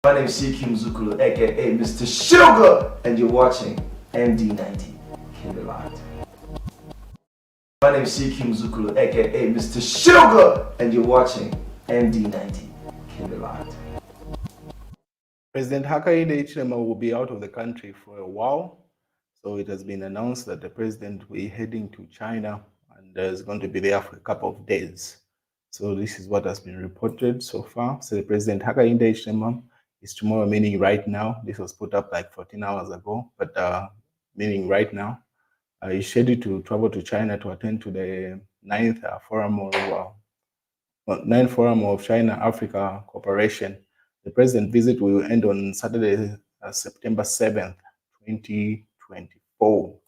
My name is Siliya Zukulu, aka Mr. Sugar, and you're watching MD90. Keep it locked. My name is Siliya Zukulu, aka Mr. Sugar, and you're watching MD90. Keep it locked. President Hakainde Hichilema will be out of the country for a while. So it has been announced that the president will be heading to China and is going to be there for a couple of days. So this is what has been reported so far. So the President Hakainde Hichilema is tomorrow, meaning right now. This was put up like 14 hours ago, but meaning right now. He's scheduled to travel to China to attend to the ninth forum of China-Africa cooperation. The president visit will end on Saturday, September 7th, 2024.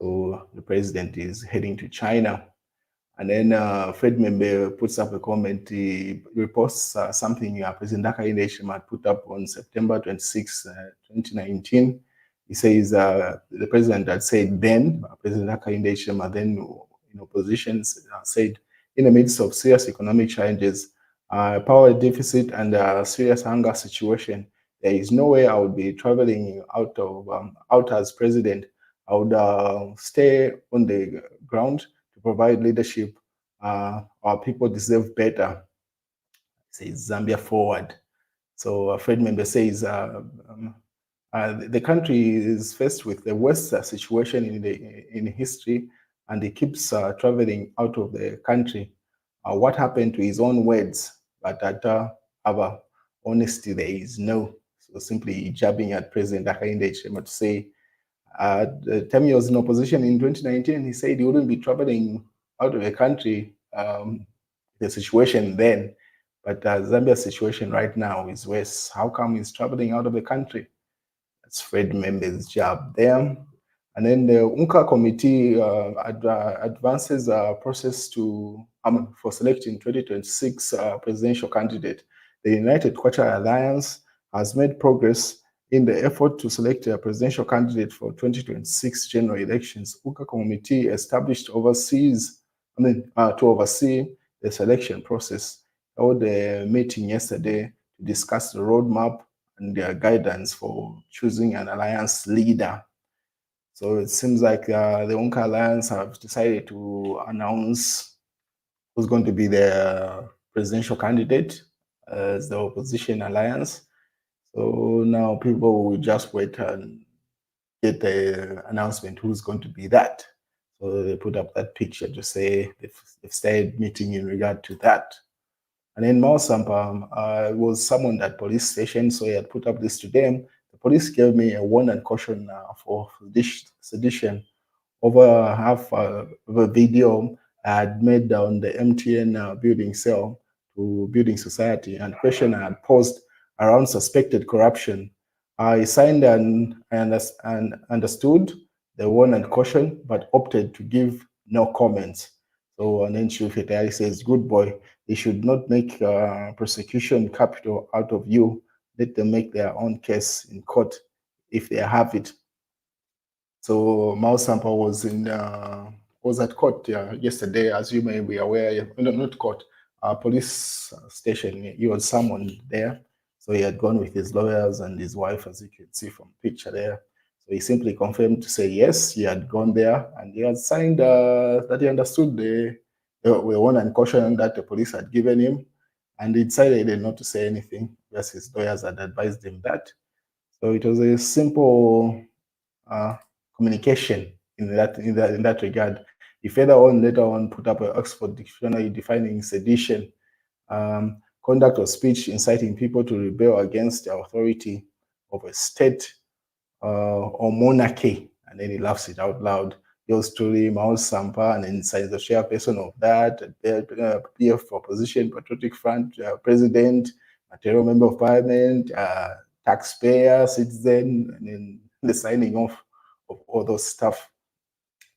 So the president is heading to China. And then Fred Membe puts up a comment. He reposts something President Hakainde Hichilema had put up on September 26, 2019. He says the president had said then, President Hakainde Hichilema, then in opposition, said, in the midst of serious economic challenges, power deficit, and a serious hunger situation, there is no way I would be traveling out as president. I would stay on the ground to provide leadership. Our people deserve better. Says Zambia forward. So Fred Membe says the country is faced with the worst situation in history, and he keeps traveling out of the country. What happened to his own words? But at our honesty, there is no. So simply jabbing at President Hakainde Hichilema to say, the time he was in opposition in 2019, he said he wouldn't be traveling out of the country. The situation then, but Zambia's situation right now is worse. How come he's traveling out of the country? That's Fred Membe's job there. And then the UNCA committee advances a process for selecting 2026 presidential candidate. The United Kwacha Alliance has made progress in the effort to select a presidential candidate for 2026 general elections. UNCA committee established to oversee the selection process. Held a meeting yesterday to discuss the roadmap and their guidance for choosing an alliance leader. So it seems like the UNCA Alliance have decided to announce who's going to be the presidential candidate as the opposition alliance. So now people will just wait and get the announcement who's going to be that. So they put up that picture to say they've started meeting in regard to that. And then Mao Sampa was summoned at police station, so he had put up this to them. The police gave me a warning and caution for sedition over half of a video I had made on the MTN building cell to Building Society, and question I had posed around suspected corruption. I signed and understood the warning and caution, but opted to give no comments. So, and then Shufetari says, good boy, they should not make prosecution capital out of you. Let them make their own case in court if they have it. So Mao Sampa was at court yesterday, as you may be aware. No, not court, police station. He was summoned there. So he had gone with his lawyers and his wife, as you can see from picture there. So he simply confirmed to say yes, he had gone there and he had signed that he understood the warning and caution that the police had given him, and he decided not to say anything because his lawyers had advised him that. So it was a simple communication in that regard. He later on put up an Oxford dictionary defining sedition, conduct or speech inciting people to rebel against the authority of a state or monarchy. And then he laughs it out loud. Goes to the Mao Sampa and then signs the chairperson of that, PF opposition, Patriotic Front, president, material member of parliament, taxpayer, citizen, and then the signing off of all those stuff.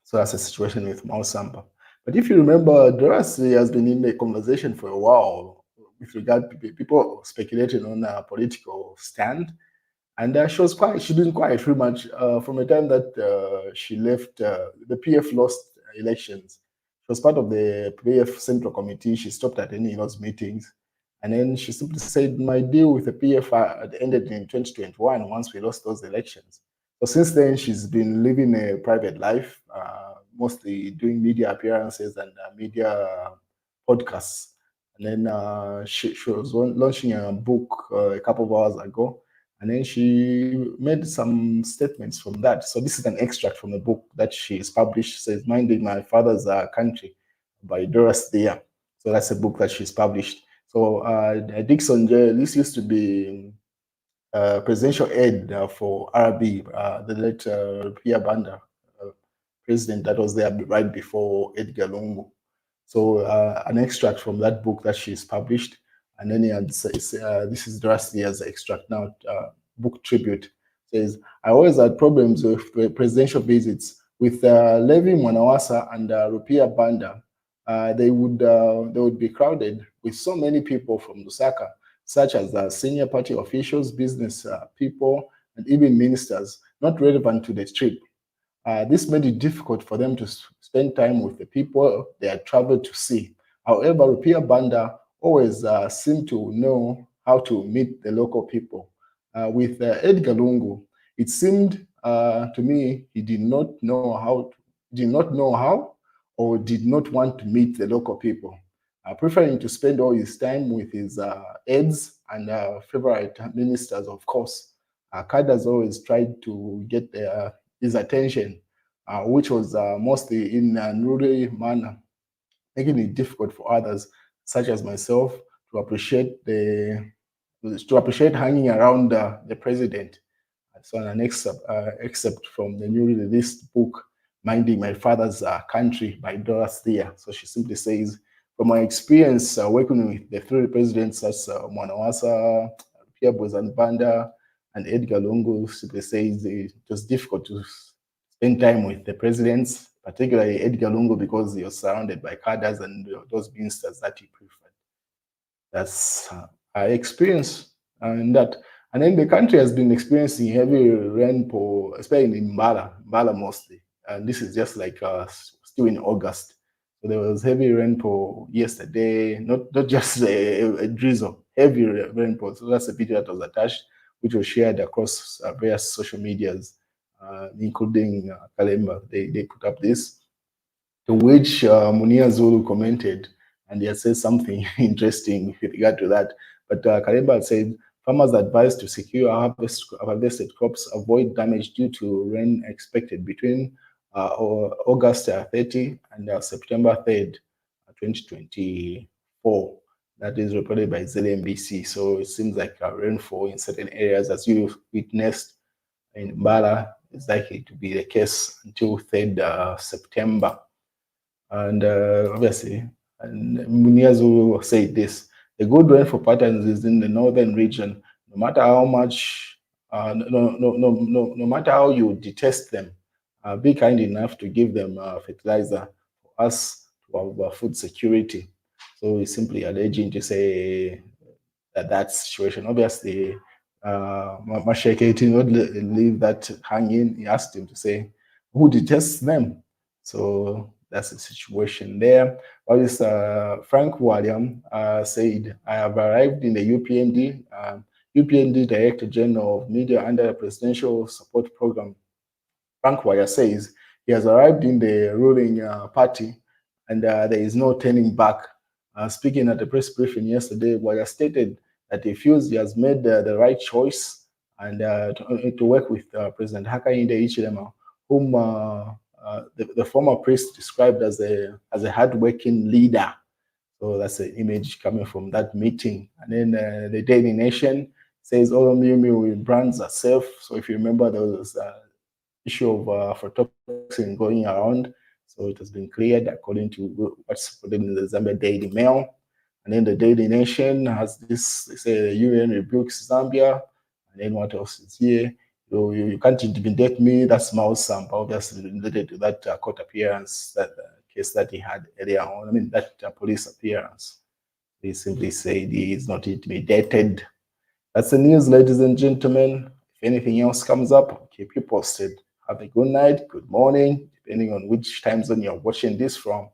So that's the situation with Mao Sampa. But if you remember, Dora has been in the conversation for a while with regard to people speculating on a political stand. And she's been quiet pretty much from the time that she left. The PF lost elections. She was part of the PF Central Committee. She stopped attending those meetings. And then she simply said, my deal with the PF ended in 2021 once we lost those elections. So since then, she's been living a private life, mostly doing media appearances and media podcasts. And then she was launching a book a couple of hours ago. And then she made some statements from that. So this is an extract from the book that she has published. It says, Minding My Father's Country by Dora. So that's a book that she's published. So Dixon, this used to be presidential aide for RB, the late Pierre Banda, president that was there right before Edgar Lungu. So an extract from that book that she's published, and then this is Drastia's extract now, book tribute. Says, I always had problems with presidential visits with Levi Mwanawasa and Rupia Banda. They would be crowded with so many people from Lusaka, such as senior party officials, business people, and even ministers, not relevant to the trip. This made it difficult for them to spend time with the people they had traveled to see. However, Rupia Banda always seemed to know how to meet the local people. With Edgar Lungu, it seemed to me he did not know how, or did not want to meet the local people, preferring to spend all his time with his aides and favorite ministers, of course. Kadha's always tried to get his attention, which was mostly in a rural manner, making it difficult for others, such as myself, to appreciate hanging around the president. So an excerpt from the newly released book, Minding My Father's Country by Dora. So she simply says, from my experience working with the three presidents as Mwanawasa, Pierre Banda, and Edgar Lungu, simply says it was difficult to spend time with the presidents, particularly Edgar Lungu, because he was surrounded by cadres and those ministers that he preferred. That's our experience and that. And then the country has been experiencing heavy rainfall, especially in Mbala mostly. And this is just like still in August. So there was heavy rainfall yesterday, not just a drizzle, heavy rainfall. So that's a video that was attached, which was shared across various social medias, including Kalemba. They put up this, to which Munia Zulu commented, and he had said something interesting with regard to that. But Kalemba said, farmers advised to secure harvested crops, avoid damage due to rain expected between August 30 and September 3rd, 2024. That is reported by ZMBC. So it seems like rainfall in certain areas, as you witnessed in Mbala, is likely to be the case until 3rd September. And obviously, and Muniazu said this, the good rainfall patterns is in the northern region. No matter how much, no matter how you detest them, be kind enough to give them fertilizer for us to have food security. So he's simply alleging to say that situation. Obviously, Masheke did not leave that hanging. He asked him to say, who detests them? So that's the situation there. While this Frank William said, I have arrived in the UPND, UPND Director General of Media under the Presidential Support Program. Frank Wire says he has arrived in the ruling party and there is no turning back. Speaking at the press briefing yesterday, Wire stated that he feels he has made the right choice and to work with President Hakainde Hichilema, whom the former priest described as a hardworking leader. So that's an image coming from that meeting. And then the Daily Nation says all Miu brands are safe. So if you remember, there was issue of aflatoxin going around. So it has been cleared according to what's put in the Zambia Daily Mail. And then the Daily Nation has this, they say the UN rebukes Zambia. And then what else is here? You can't intimidate me. That's Mao Sampa, obviously related to that court appearance, that case that he had earlier on. I mean, that police appearance. They simply say he is not intimidated. That's the news, ladies and gentlemen. If anything else comes up, I'll keep you posted. Have a good night, good morning, depending on which time zone you're watching this from.